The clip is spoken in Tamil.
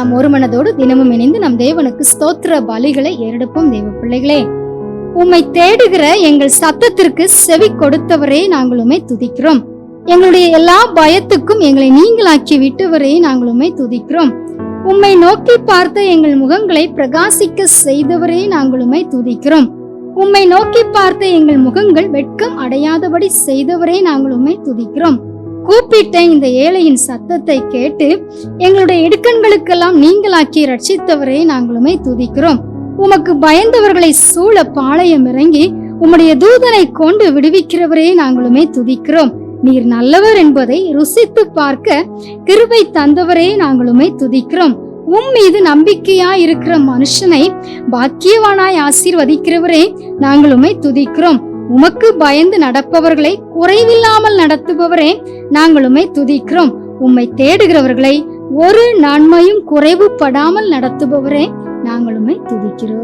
நாம் ஒரு மனதோடு தினமும் இணைந்து நம் தேவனுக்கு ஸ்தோத்திர பலிகளை ஏறெடுப்போம். தேவ பிள்ளைகளே, உம்மை தேடுகிற எங்கள் சத்தத்திற்கு செவி கொடுத்தவரே நாங்கள் உம்மை துதிக்கிறோம். எங்களுடைய எல்லா பயத்துக்கும் எங்களை நீங்களாக்கி விட்டவரே நாங்கள் உம்மை துதிக்கிறோம். உம்மை நோக்கி பார்த்த எங்கள் முகங்களை பிரகாசிக்க செய்தவரே நாங்கள் உம்மை துதிக்கிறோம். உம்மை நோக்கி பார்த்த எங்கள் முகங்கள் வெட்கம் அடையாதபடி செய்தவரே நாங்கள் உம்மை துதிக்கிறோம். கூப்பிட்ட இந்த ஏழையின் சத்தத்தை கேட்டு எங்களுடைய இடுக்கண்களுக்கெல்லாம் நீங்களாக்கி ரட்சித்தவரே நாங்கள் உம்மை துதிக்கிறோம். உமக்கு பயந்தவர்களை சூழ பாளையம் இறங்கி உம்முடைய தூதனை கொண்டு விடுவிக்கிறவரே நாங்கள் உம்மை துதிக்கிறோம். நீர் நல்லவர் என்பதை ருசித்து பார்க்க கிருபை தந்தவரே நாங்கள் உம்மை துதிக்கிறோம். மீது நம்பிக்கையாய் இருக்கிற மனுஷனை பாக்கியவானாய் ஆசீர்வதிக்கிறவரே நாங்கள் உம்மை துதிக்கிறோம். உமக்கு பயந்து நடப்பவர்களை குறைவில்லாமல் நடத்துபவரே நாங்கள் உம்மை துதிக்கிறோம். உம்மை தேடுகிறவர்களை ஒரு நன்மையும் குறைவுபடாமல் நடத்துபவரே நாங்கள் உம்மை துதிக்கிறோம்.